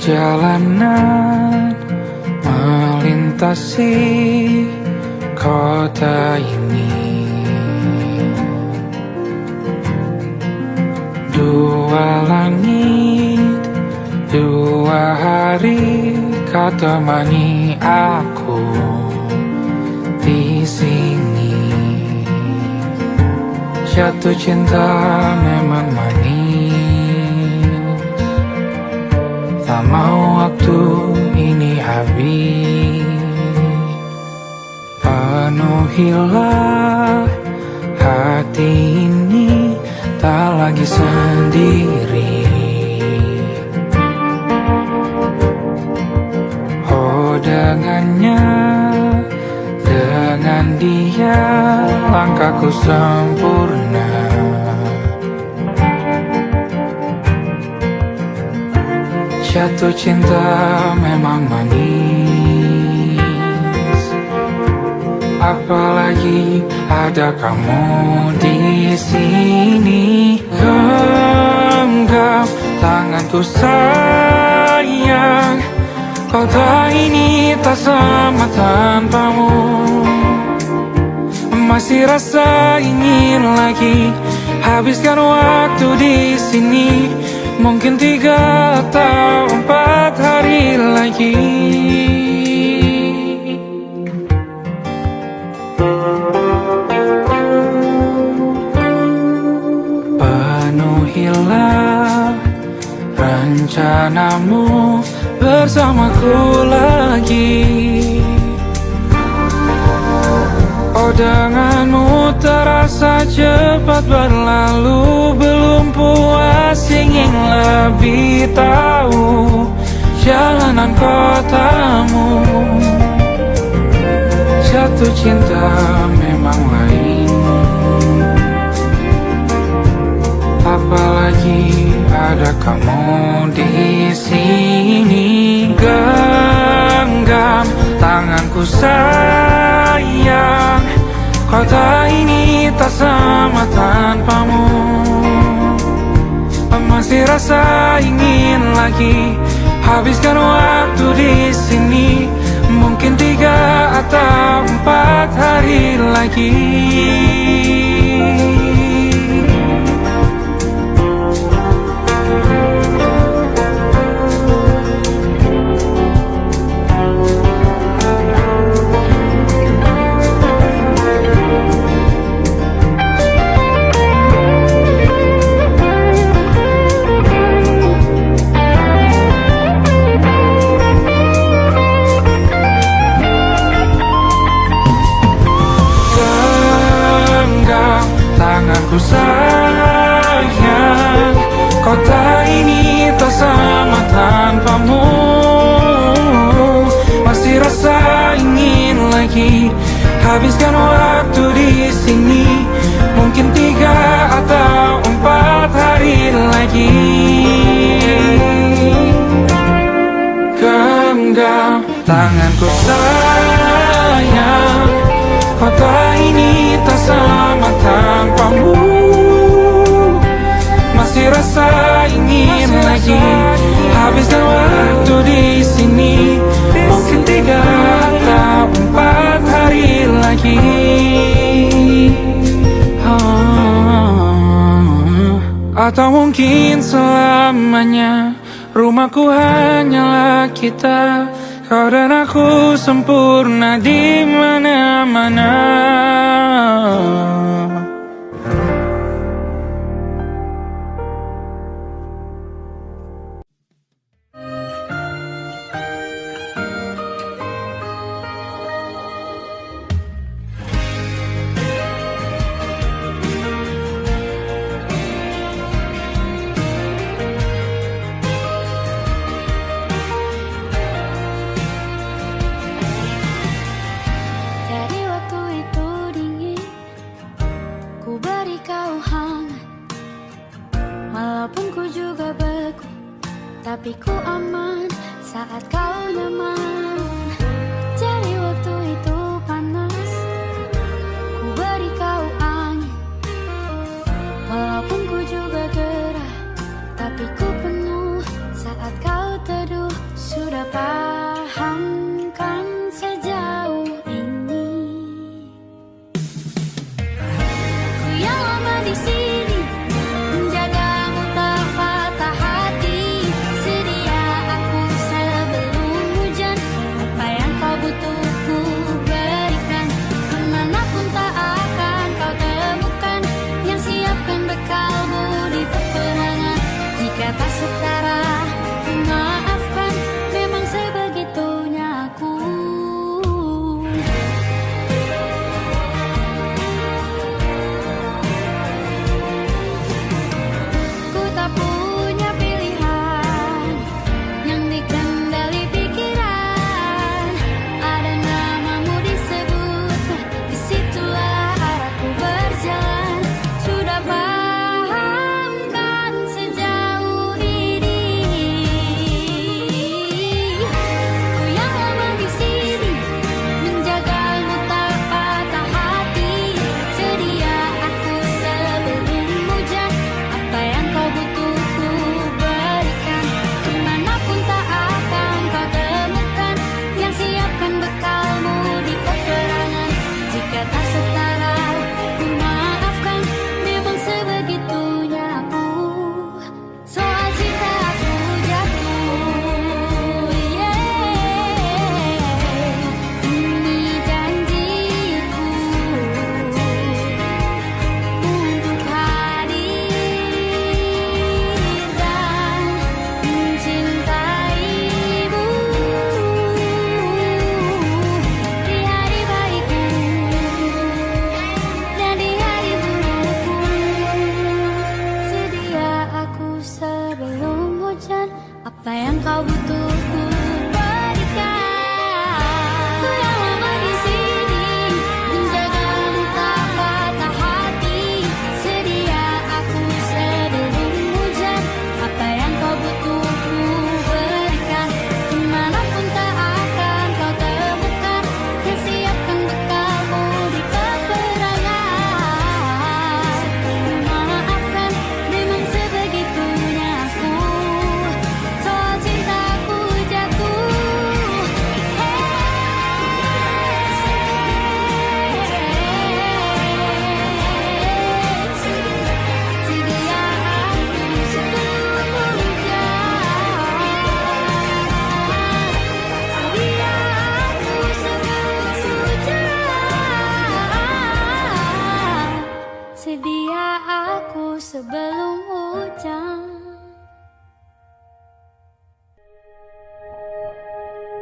Perjalanan melintasi kota ini, dua langit, dua hari kau temani aku di sini. Jatuh cinta memang manis, tak mau waktu ini habis. Penuhilah hati ini, tak lagi sendiri. Oh dengannya, dengan dia langkahku sempurna. Jatuh cinta memang manis, apalagi ada kamu di sini. Genggam tanganku sayang, kota ini tak sama tanpamu. Masih rasa ingin lagi habiskan waktu di sini. Mungkin 3 atau 4 hari lagi. Penuhilah rencanamu bersamaku lagi. Oh denganmu terasa cepat berlalu, belum puas ingin lebih tahu jalanan kotamu. Jatuh cinta memang lain, apalagi ada kamu di sini. Genggam tanganku sayang, kota ini tak sama tanpamu. Masih rasa ingin lagi habiskan waktu di sini. Mungkin 3 atau 4 hari lagi. Tanganku sayang, kota ini tak sama tanpamu. Masih rasa ingin lagi habiskan waktu di sini. Mungkin 3 atau 4 hari lagi. Genggam tanganku sayang, kota ini tak sama tanpamu. Masih rasa ingin lagi habiskan waktu di sini. Mungkin 3 atau 4 hari lagi. Atau mungkin selamanya. Rumahku hanyalah kita, kau dan aku sempurna di mana-mana.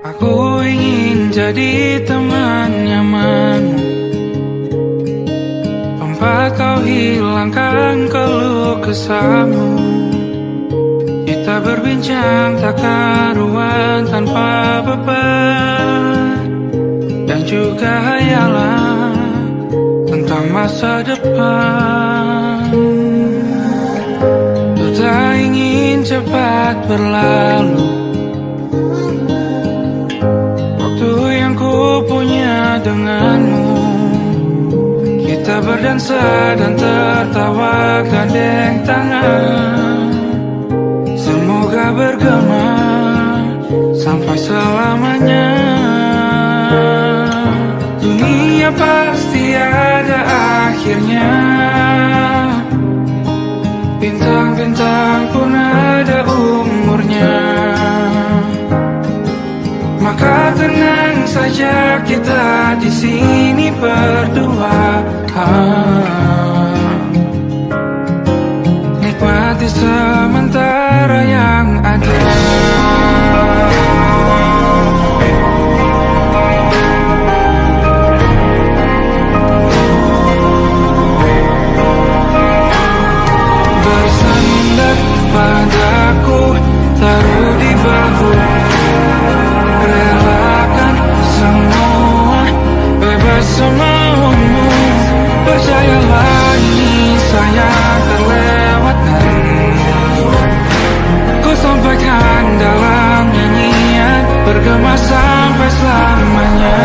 Aku ingin jadi teman nyamanmu, tempat kau hilangkan keluh kesahmu. Kita berbincang tak karuan tanpa beban, dan juga hayalan tentang masa depan. Ku tak ingin cepat berlalu waktu yang ku punya denganmu. Kita berdansa dan tertawa gandeng tangan, semoga bergema sampai selamanya. Dunia pasti ada akhirnya, bintang-bintang pun ada umurnya. Maka tenang saja kita di sini berdua, nikmati sementara yang ada. Bersandar padaku, taruh di bahu, relakan semua, bebas semaumu. Percayalah ini sayang terlewatkan, ku sampaikan dalam nyanyian, bergema sampai selamanya.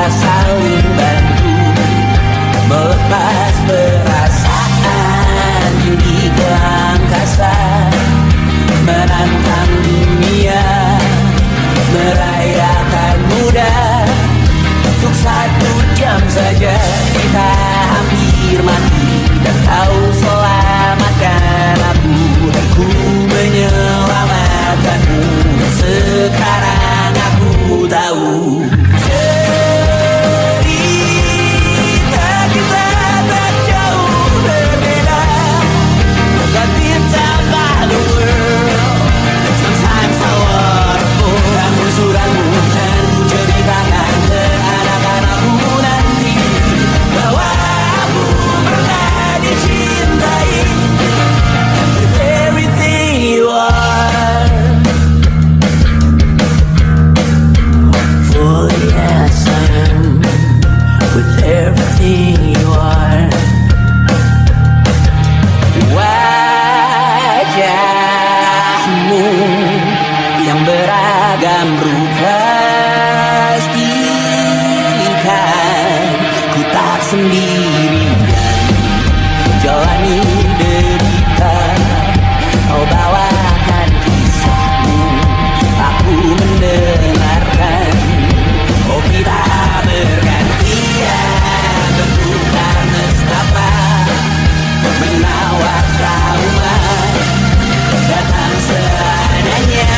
saling bantu, melepas perasaan di ke angkasa, menantang dunia, merayakan muda. Untuk 1 jam saja kita hampir mati, dan kau selamatkan aku, dan ku menyelamatkanmu. Sekarang aku tahu cerita kita tak jauh berbeda. But it's about the world. Sometimes I waterfall. Namun suratmu kan ku ceritakan ke anak-anakku nanti, bahwa aku pernah dicintai with everything you are. For yes I am with everything you are. Wajahmu yang beragam rupa pastikan ku tak sendirian jalani derita. Kau bawakan kisahmu, aku mendengarkan. Oh kita bergantian bertukar nestapa, menawar trauma datang seadanya.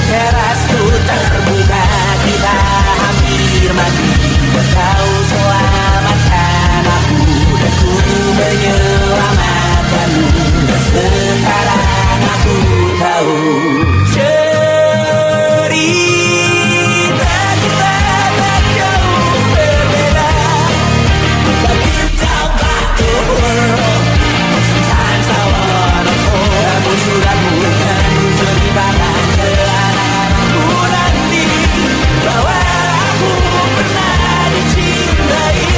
Terasku terbuka, kita hampir mati, kau selamatkan aku, dan ku menyelamatkanmu. Sekarang aku tahu cerita kita tak jauh berbeda. But it's about the world. Sometimes I wanna fall. Namun suratmu kan ku ceritakan ke anak-anakku nanti, bahwa aku pernah dicintai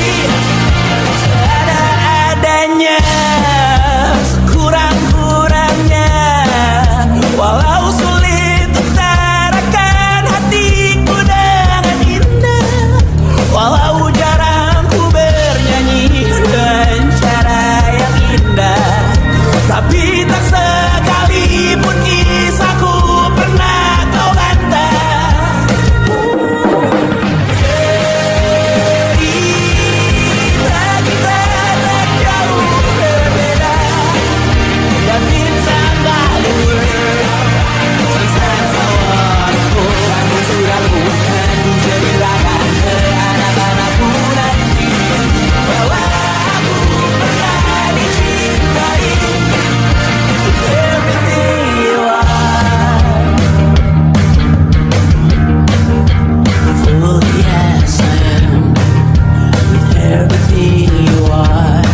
seadanya, sekurang-kurangnya. Walau sulit utarakan hatiku dengan indah, walau jarang ku bernyanyi dengan cara yang indah, tapi tak sekalipun kisahku pernah kau bantah. Cerita kita tak jauh berbeda, but it's about the world. Sometimes I wanna fall. Namun suratmu kan ku ceritakan ke anak-anakku nanti, bahwa aku pernah dicintai with everything you are. For yes I am with everything you are.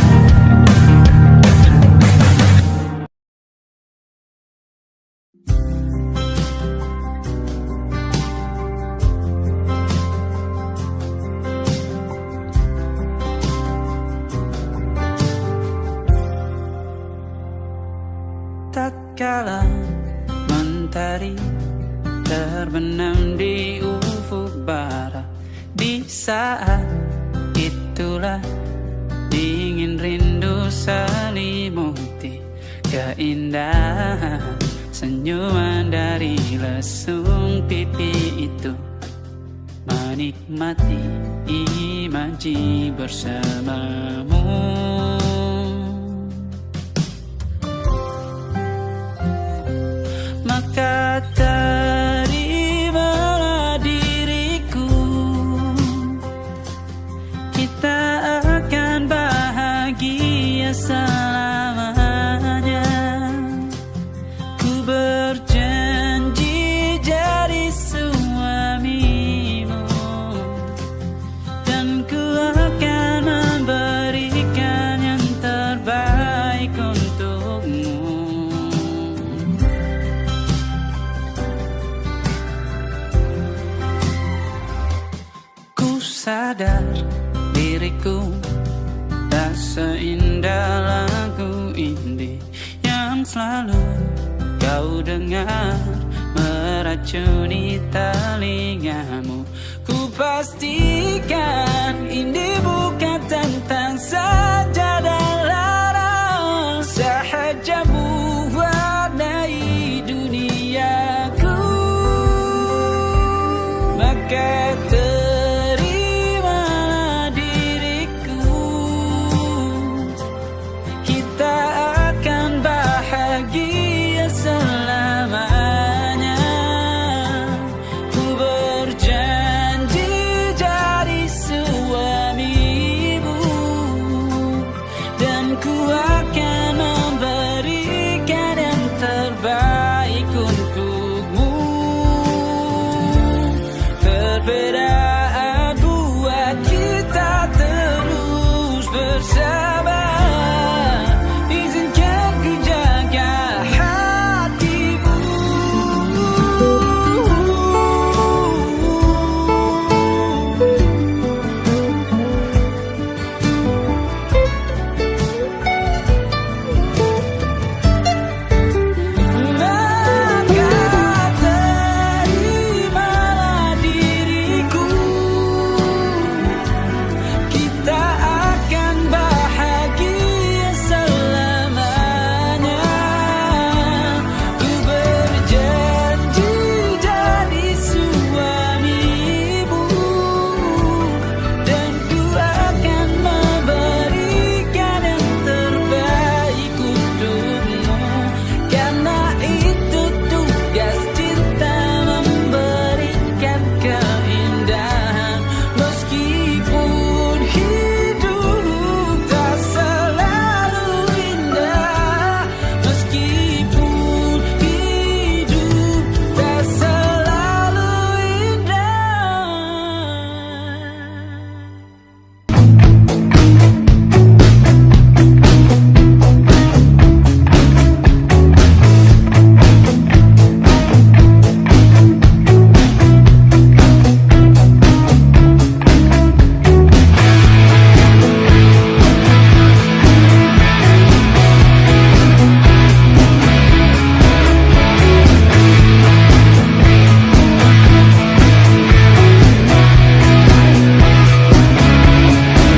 Tatkala mentari terbenam di ufuk barat, di saat itulah dingin rindu selimuti keindahan senyuman dari lesung pipi itu, menikmati imaji bersamamu. Maka terimalah diriku, kita akan bahagia selamanya. Ku berjanji jadi suamimu, dan ku akan memberikan yang terbaik untukmu. Sadar diriku tak seindah lagu indie yang selalu kau dengar meracuni telingamu. Ku pastikan ini bukan tentang saja dan larang, sahaja mewarnai duniaku. Maka terimalah diriku, kita akan bahagia selamanya. Ku berjanji jadi suamimu, dan ku akan memberikan yang terbaik untukmu. Perbedaan buat kita terus bersama. Izinkan ku jaga hatimu. Maka terimalah diriku, kita akan bahagia selamanya. Ku berjanji jadi suamimu, dan ku akan memberikan yang terbaik untukmu. Karena itu tugas cinta, memberikan keindahan. Meskipun hidup tak selalu indah, meskipun hidup tak selalu indah.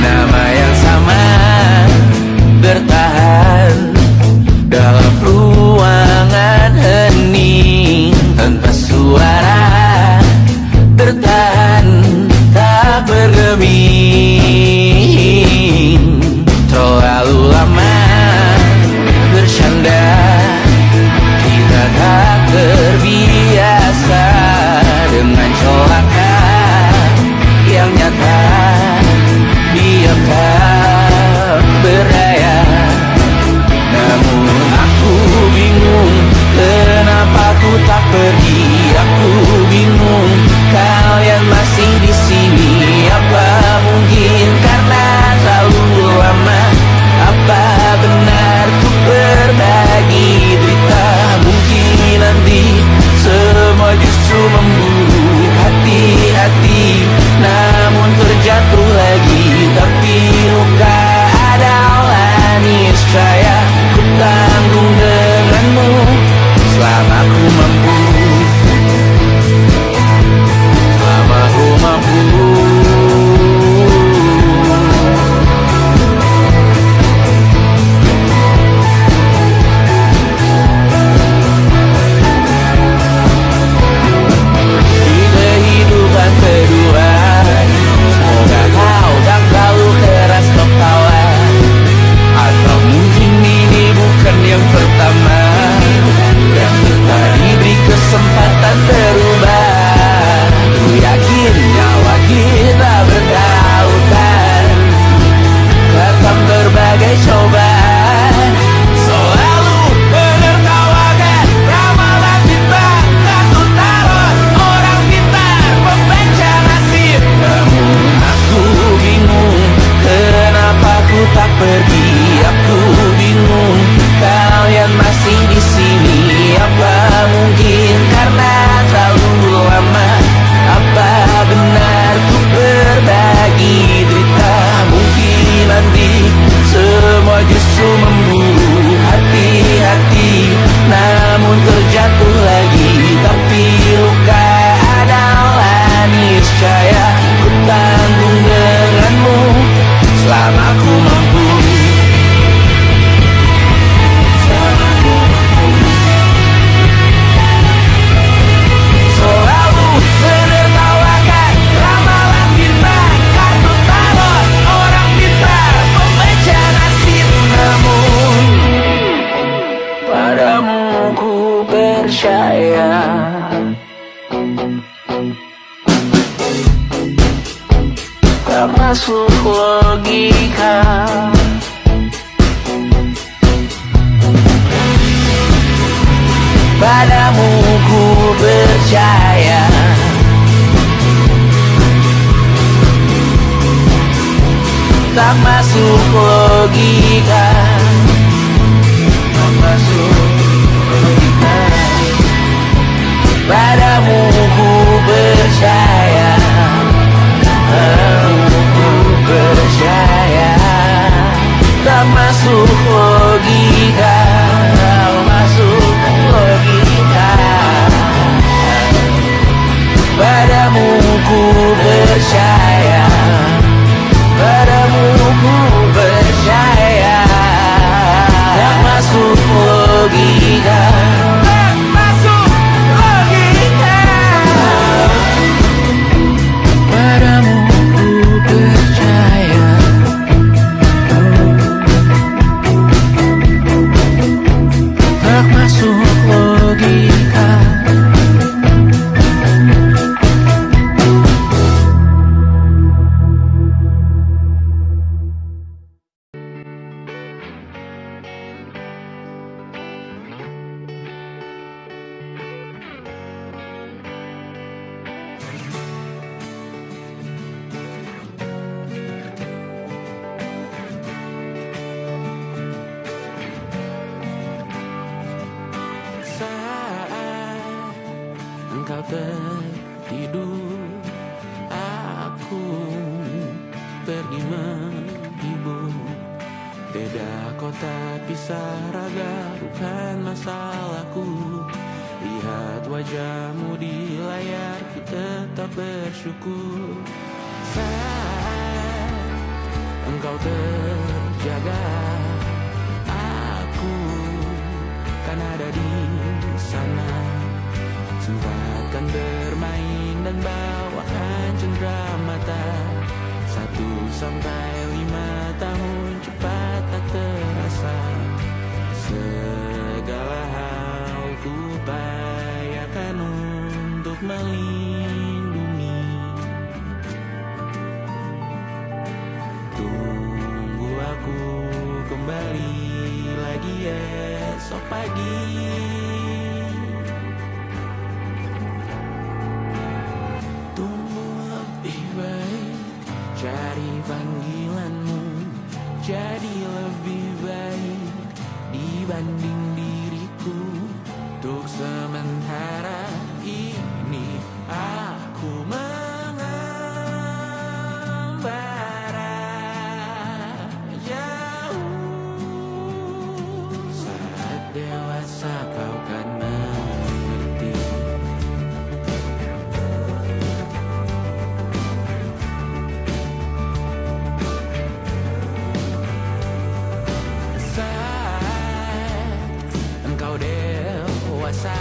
Nama yang sama bertahan dalam ruangan hening, tanpa suara bertahan tak bergeming. Terlalu lama bersandar, kita tak terbiasa dengan celaka yang nyata. Diam tak berdaya, namun aku bingung kenapa ku tak pergi. Aku bingung kalian masih di sini. Apa mungkin tak masuk logika. Padamu ku percaya, tak masuk logika, tak masuk logika. Padamu ku percaya, padamu ku percaya, tak masuk logika, tak masuk logika. Padamu ku percaya, padamu ku percaya, tak masuk logika, tak masuk logika. Padamu ku percaya, tak masuk logika. Saat engkau tertidur, aku pergi menghibur. Beda kota pisah raga bukan masalahku. Lihat wajahmu di layar, ku tetap bersyukur. Saat engkau terjaga, aku kan ada di sana. Sempatkan bermain dan bawakan cendera mata. 1-5 tahun cepat tak terasa. Segala hal ku upayakan untuk melindungi. Tunggu aku kembali lagi esok pagi. Tumbuh lebih baik, cari panggilanmu, jadi lebih baik dibanding diriku. Untuk sementara ini aku mengembara jauh. Saat dewasa kau kan mengerti. Saat engkau dewasa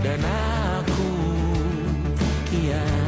dan aku kian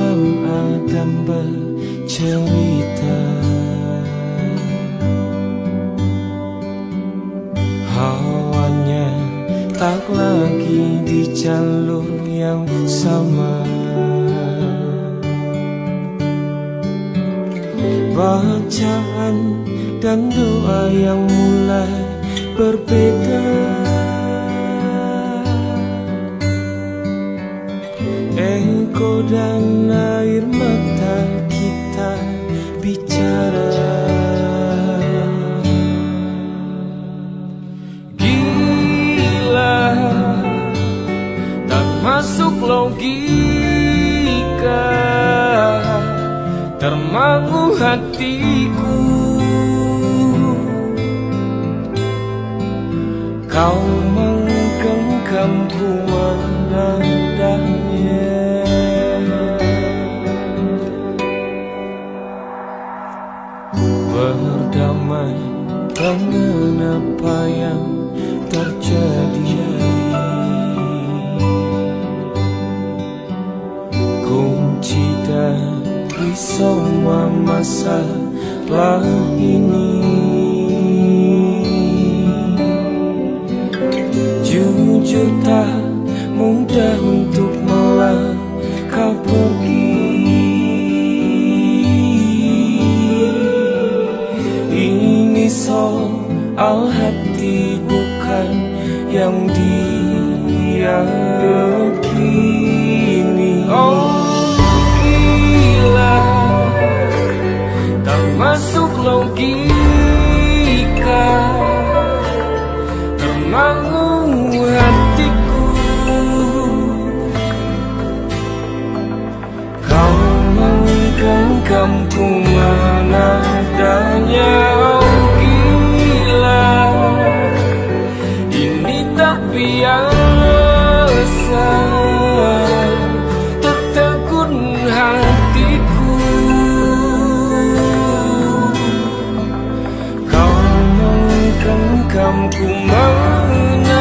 Adam bercerita, hawanya tak lagi di jalur yang sama. Bacaan dan doa yang mulai berbeda. Ego dan air mata kita bicara. Gila, tak masuk logika, termangu hatiku. Kau menggenggamku menandanya. Berdamai dengan apa yang terjadi. Kunci dari semua masalah ini, jujur tak mudah untuk melangkah pergi. Ini soal hati bukan yang diyakini. Oh gila, tak masuk logika, termangu hatiku. Kau menggenggamku menadanya. Oh gila, ini tak biasa, tertegun hatiku. Kau menggenggamku menadanya.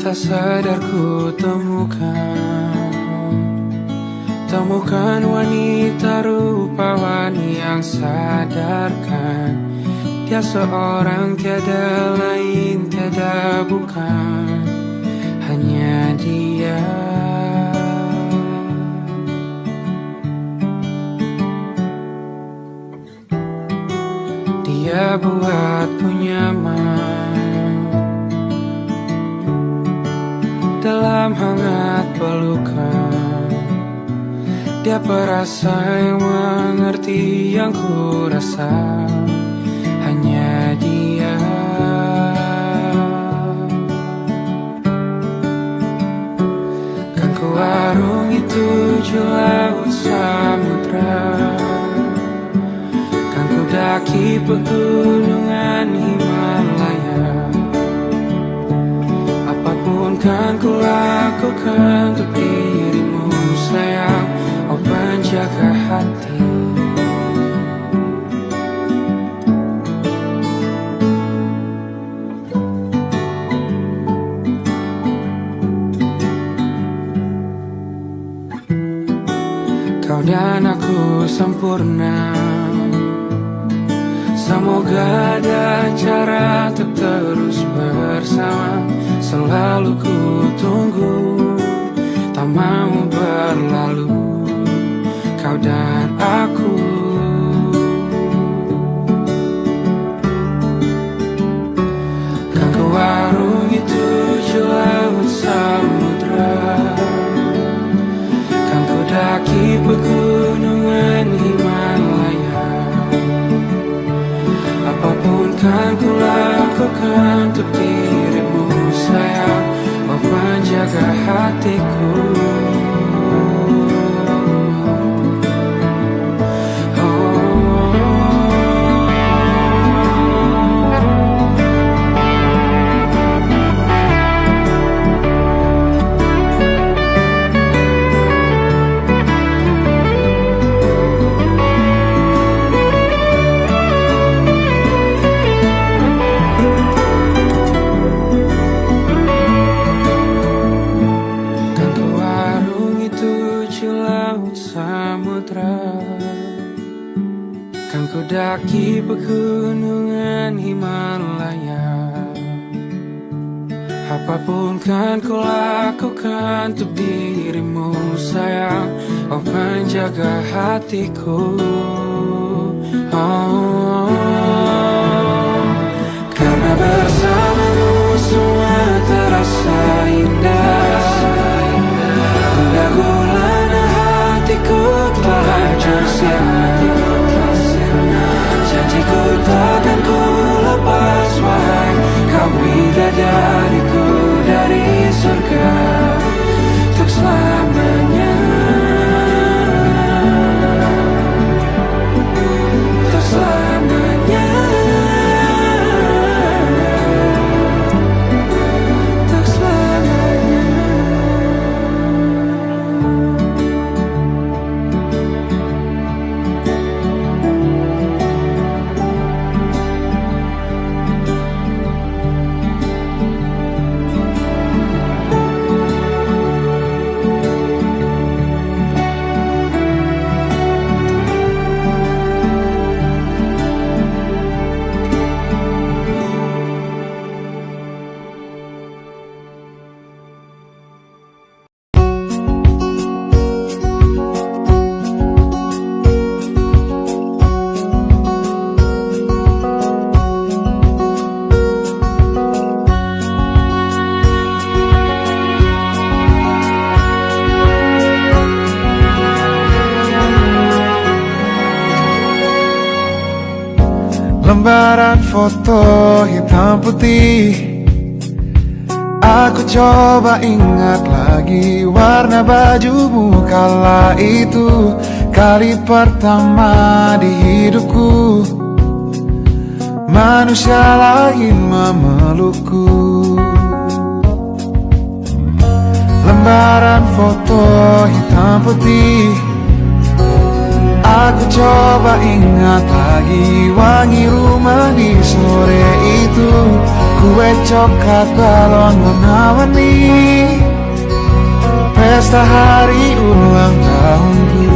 Tak sadar ku temukan wanita rupawan yang sadarkan dia seorang, tiada lain, tiada bukan, hanya dia. Dia buatku nyaman dalam hangat pelukan. Dia perasa yang mengerti yang ku rasa, hanya dia. Kan ku arungi 7 laut samudra, kan ku daki pegunungan lakukan untuk dirimu sayang, oh penjaga hati. Kau dan aku sempurna, semoga ada cara untuk terus bersama. Selalu ku tunggu, tak mau berlalu, kau dan aku. Kan ke warung itu laut samudra, kan ku daki pegunungan Himalaya. Apapun kan ku lakukan untuk dirimu sayang, oh penjaga hatiku. Kan ku daki pegunungan Himalaya. Apapun kan ku lakukan untuk dirimu sayang, oh penjaga hatiku. Oh, karena bersamamu semua terasa indah. Gundah gulana hatiku telah hancur sia-sia. Janjiku takkan ku lepas, wahai kau bidadariku dari surga untuk selamanya, untuk selamanya, untuk selamanya. Lembaran foto hitam putih, aku coba ingat lagi warna bajumu kala itu. Kali pertama di hidupku manusia lain memelukku. Lembaran foto hitam putih, aku coba ingat lagi wangi rumah di sore itu. Kue coklat balon warna-warni, pesta hari ulang tahunku.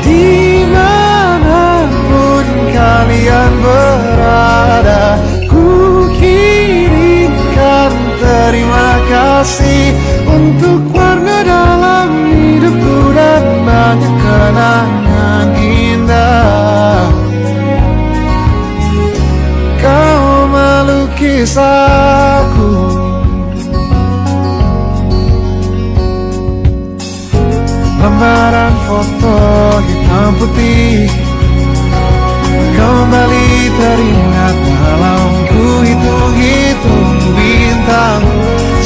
Dimanapun kalian berada, ku kirimkan terima kasih untuk warna dalam hidupku dan banyak kenangan indah. Kau melukis aku, lembaran foto hitam putih kembali teringat dalam ku hitung-hitung bintang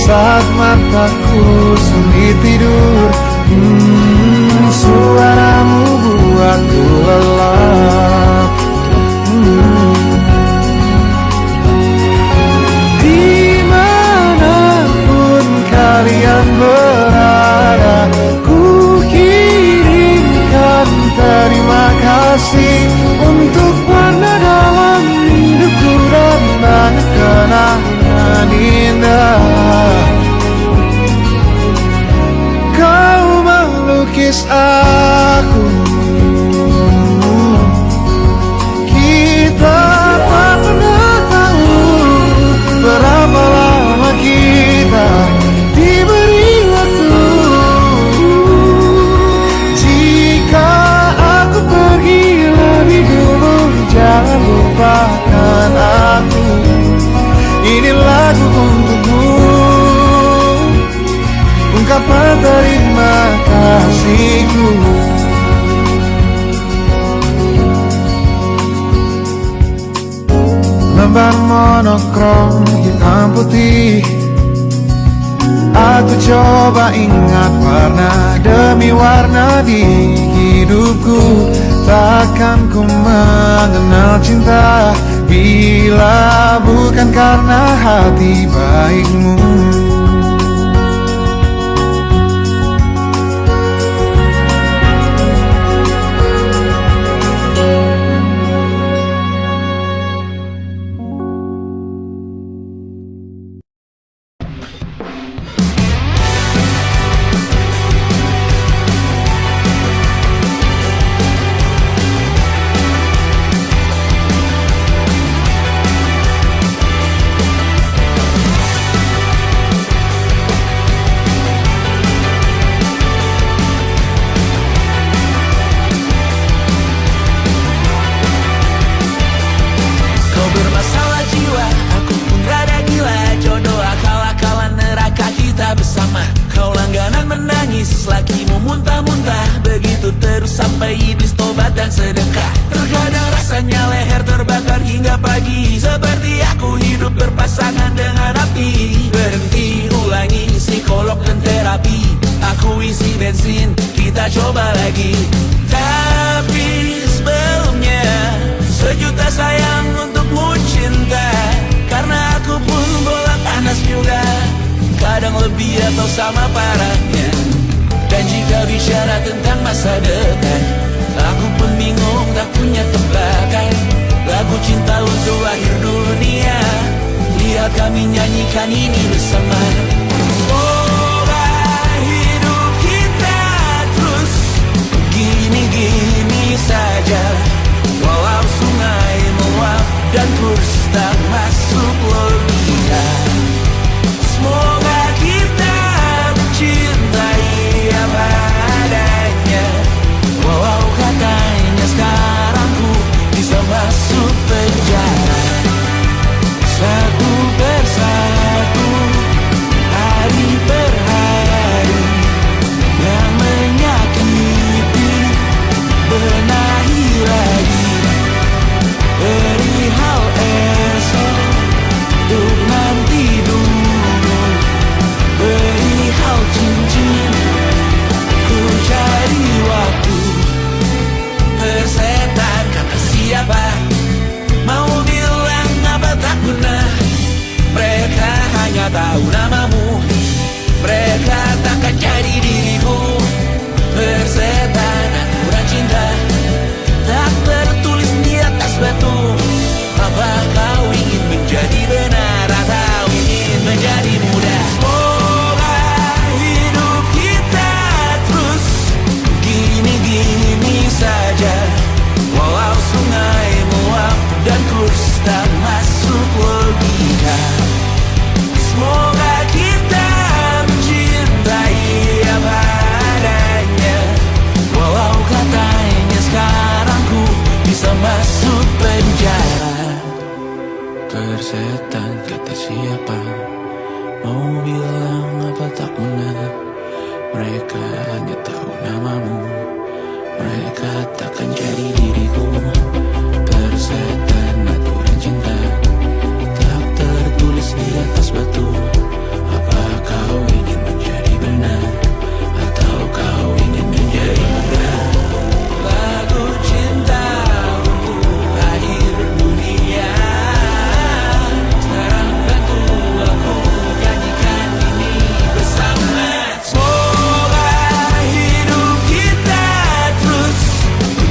saat mataku sulit tidur. Suaramu buatku lelap. Dimanapun Gambar monokrom hitam putih. Aku coba ingat warna demi warna di hidupku. Takkan ku mengenal cinta bila bukan karena hati baikmu.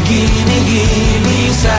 Gini-gini saja.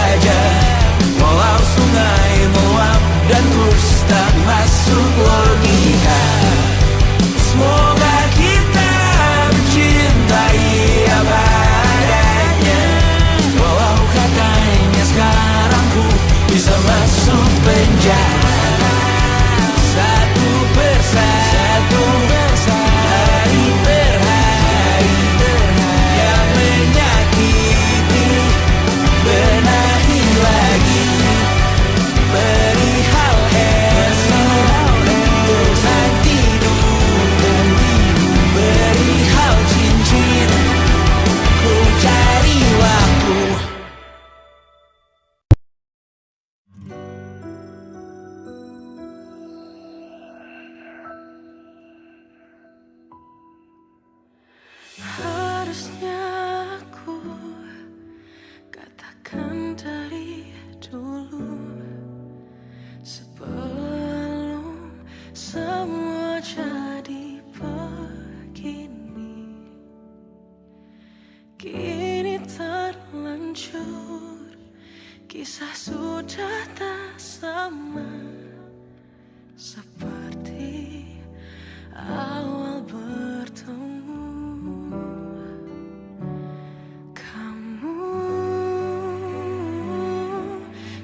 Kisah sudah tak sama seperti awal bertemu. Kamu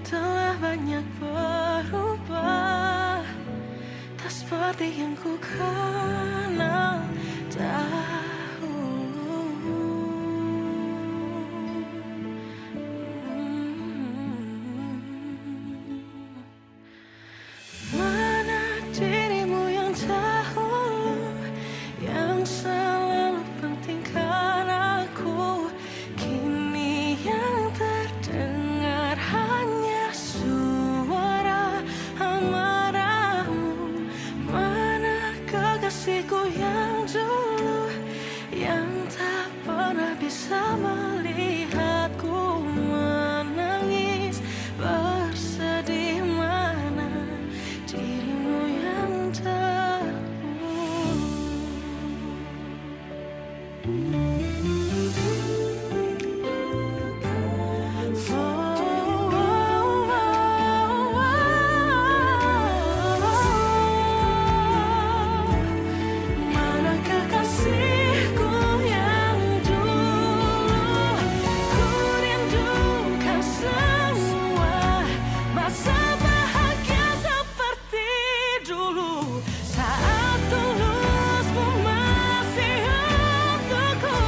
telah banyak berubah, tak seperti yang ku kenal dahulu. Mana dirimu yang dahulu, yang selalu pentingkan aku. Kini yang terdengar hanya suara amarahmu. Mana kekasihku yang dulu, yang tak pernah bisa melihatku menangis bersedih. Mana dirimu yang dahulu. Mana kekasihku yang dulu, ku rindukan semua masa bahagia seperti dulu, saat tulusmu masih untukku.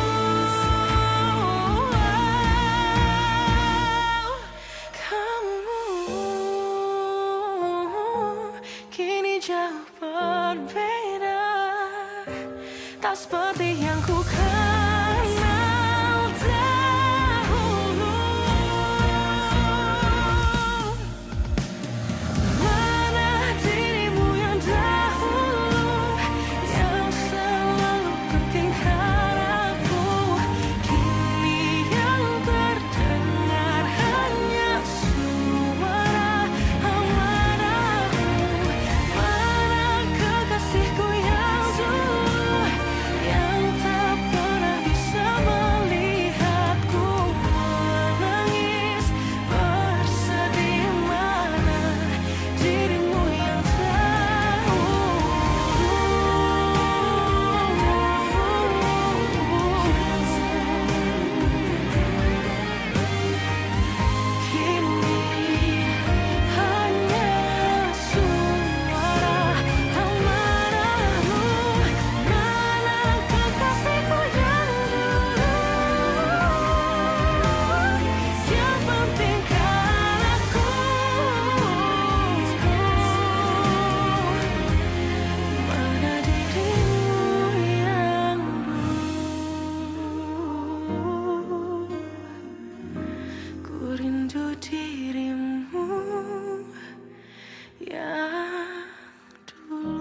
Kamu kini jauh berbeda, tak seperti yang ku kenal dahulu. Mana dirimu yang dahulu, yang selalu pentingkan aku. Kini yang terdengar hanya suara amarahmu. Mana kekasihku yang dulu, yang tak pernah bisa melihatku menangis bersedih. Mana dirimu yang kini hanya suara amarahmu. Mana kekasihku yang dulu, yang pentingkan aku. Mana dirimu yang dulu, ku rindu dirimu yang dulu.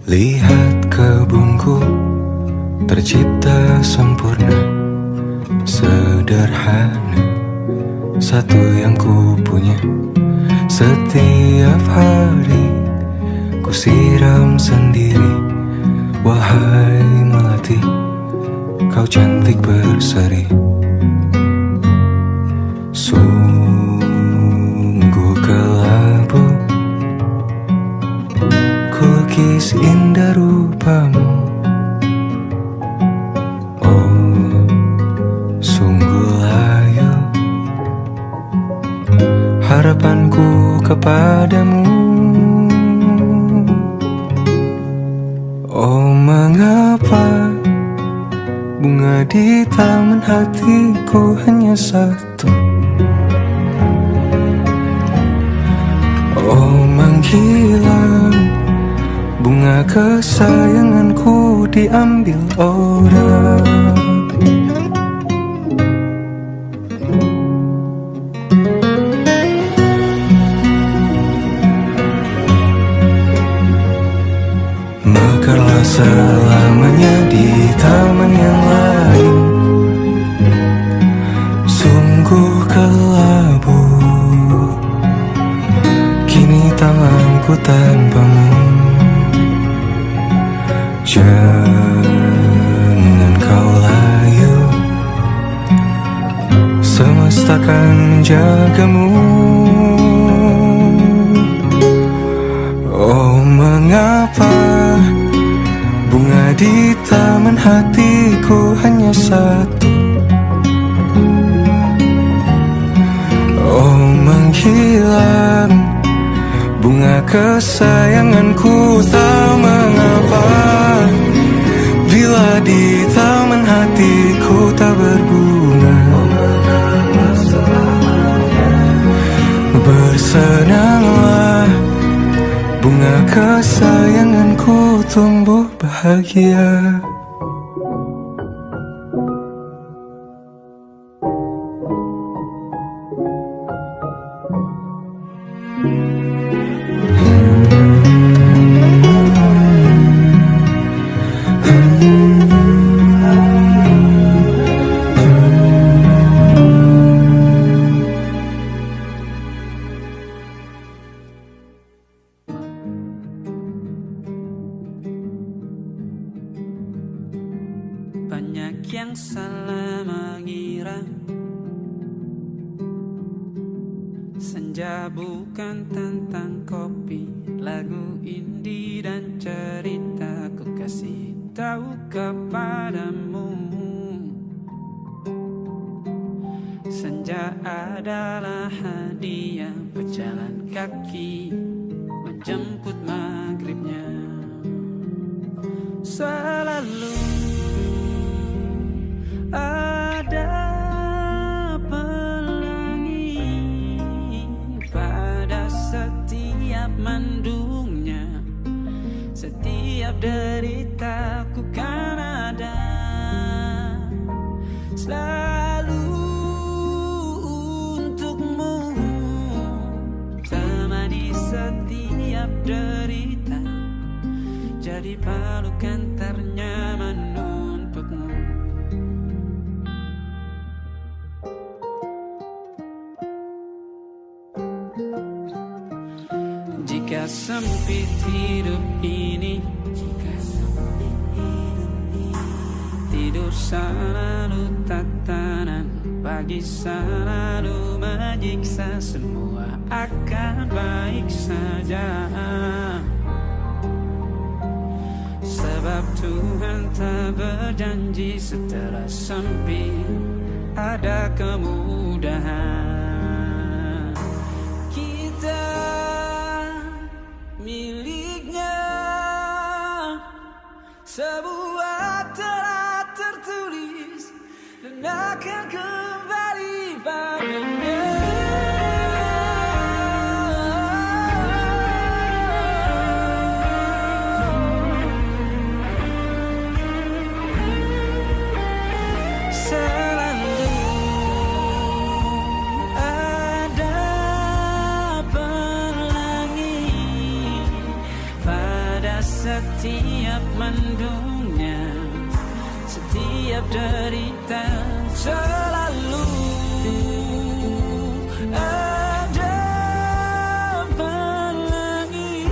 Lihat kebunku tercipta sempurna, sederhana, satu yang ku punya. Setiap hari ku siram sendiri. Wahai melati, kau cantik berseri. Sungguh kelabu kulukis indah rupamu. Oh, sungguh layu harapanku kepadamu. Oh, mengapa bunga di taman hatiku hanya satu? Oh, menghilang bunga kesayanganku diambil orang. selamanya di taman yang lain. Sungguh kelabu kini tanganku tanpamu. Jangan kau layu, semesta akan menjagamu. Oh, mengapa bunga di taman hatiku hanya satu? Oh, menghilang bunga kesayanganku, tak mengapa bila di taman hatiku tak berbunga. Bersenanglah bunga kesayanganku tumbuh bahagia. Banyak yang salah mengira senja bukan tentang kopi, lagu indie dan cerita. Ku kasih tahu kepadamu, senja adalah hadiah berjalan kaki menjemput maghribnya. Selalu ada pelangi pada setiap mendungnya, setiap deritaku kan ada selalu untukmu, temani setiap derita, jadi pelukan ternyaman untukmu. Jika sempit hidup ini, tidur selalu tatanan, pagi selalu menyiksa, semua akan baik saja. Sebab Tuhan tak berjanji setelah sempit ada kemudahan. Kita miliknya sebuah telah tertulis dan akan kembali padanya. Setiap mendungnya, setiap derita, selalu ada pelangi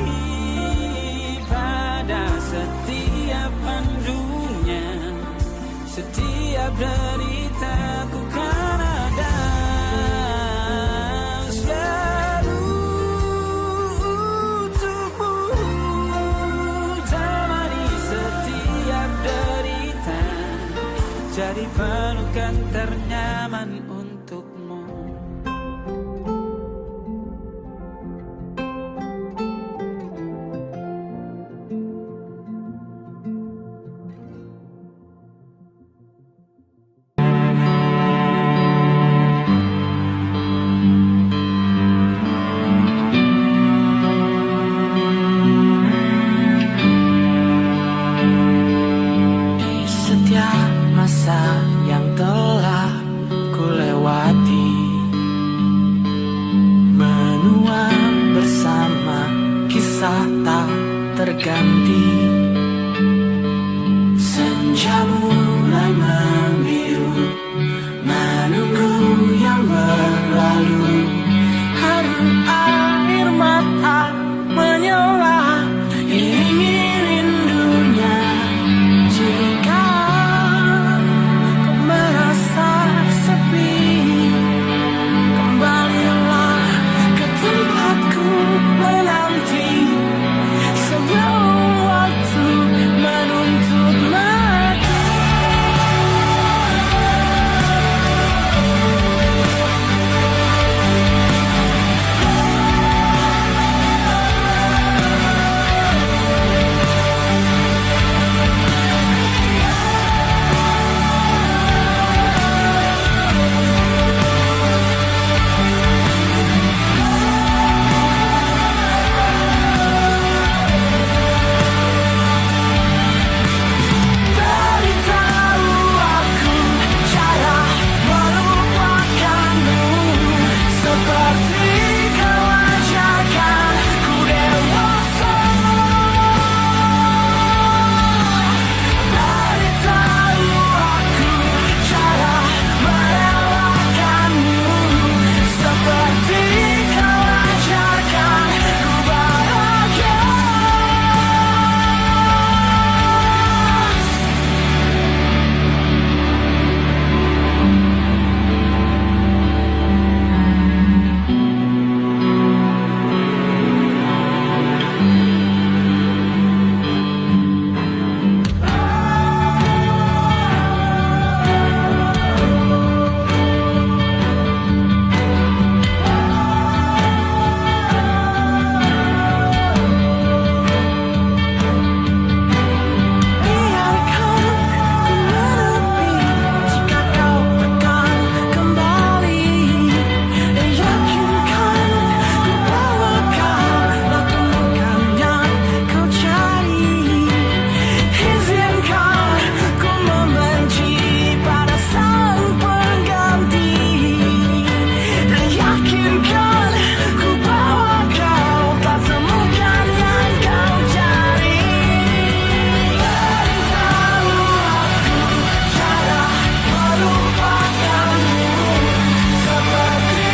pada setiap mendungnya, setiap derita ku kan ada selalu untukmu. Jadi pelukan ternyaman untukmu. Masa yang telah ku lewati, menua bersama kisah tak terganti. Senja mulai membiru, menunggu yang berlalu. Haru air mata menyala, iringi rindunya. Jika kau merasa sepi, kembalilah ke tempatku menanti. Sebelum waktu menuntut mati. Beritahu aku cara melupakanmu, seperti kau ajarkan ku dewasa. Beritahu aku cara merelakanmu, seperti kau ajarkan ku bahagia. Biarkan ku menepi jika kau tekan kembali, dan yakinkan ku bawa kau lakukan yang kau cari. Izinkan ku membenci pada sang pengganti, dan yakinkan ku bawa kau tak temukan yang kau cari. Beritahu aku cara melupakanmu, seperti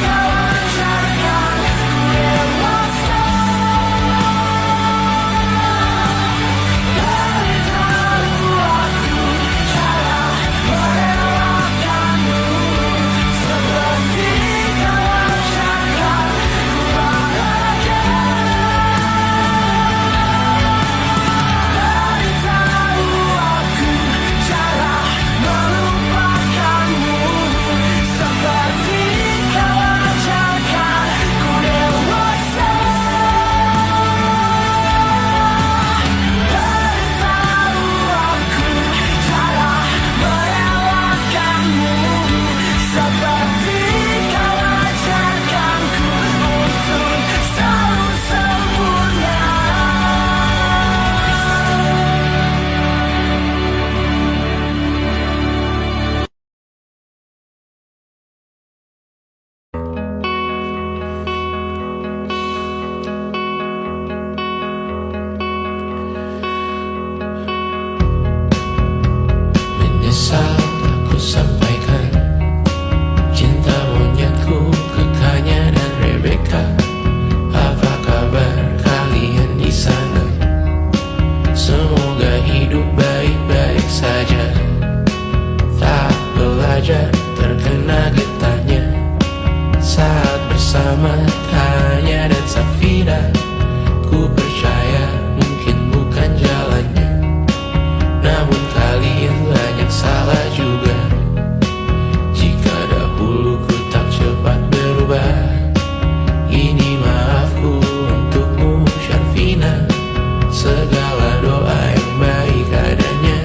kau ajarkan ku dewasa. Beritahu aku cara merelakanmu, seperti kau ajarkan ku bahagia. Beritahu aku cara melupakanmu, seperti kau ajarkan ku dewasa. Beritahu aku cara merelakanmu, seperti kau ajarkanku untuk selalu sempurna. Menyesal aku sampaikan cinta monyetku ke Kanya dan Rebecca. Apa kabar kalian di sana? Semoga hidup baik-baik saja. Tak belajar terkena getahnya saat bersama Kanya dan Safira. Ku percaya mungkin bukan jalannya, namun kalian banyak salah juga. Jika dahulu ku tak cepat berubah, ini maafku untukmu Syarfina. Segala doa yang baik adanya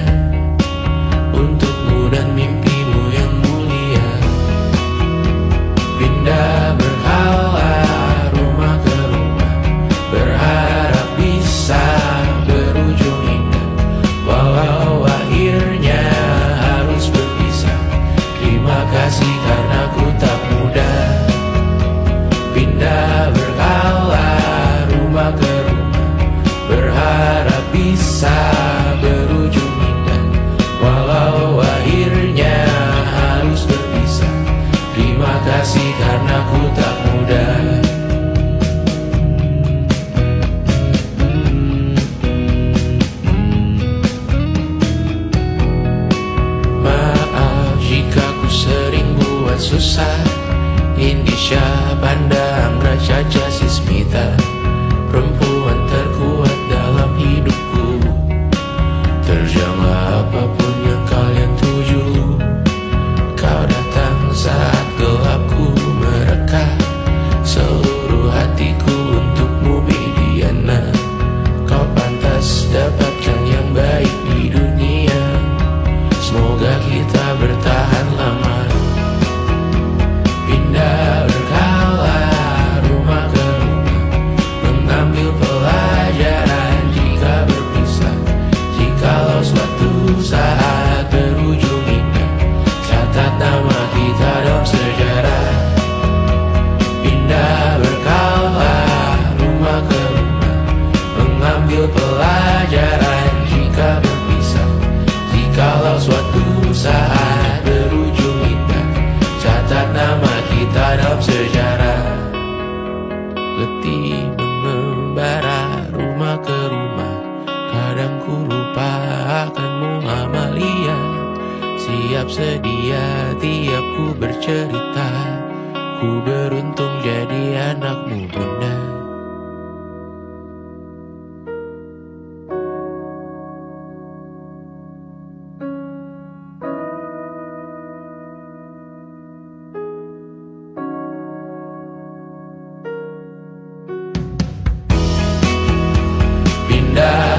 untukmu dan mimpimu yang mulia. Pindah berhala rumah ke rumah, berharap bisa berujung indah. Walau akhirnya harus berpisah, terima kasih karena ku tak mudah. Pindah berkala rumah ke rumah, berharap bisa berujung indah. letih mengembara rumah ke rumah. Kadang ku lupa akanmu Amalia. Siap sedia tiap ku bercerita. Ku beruntung jadi anakmu bunda. Pindah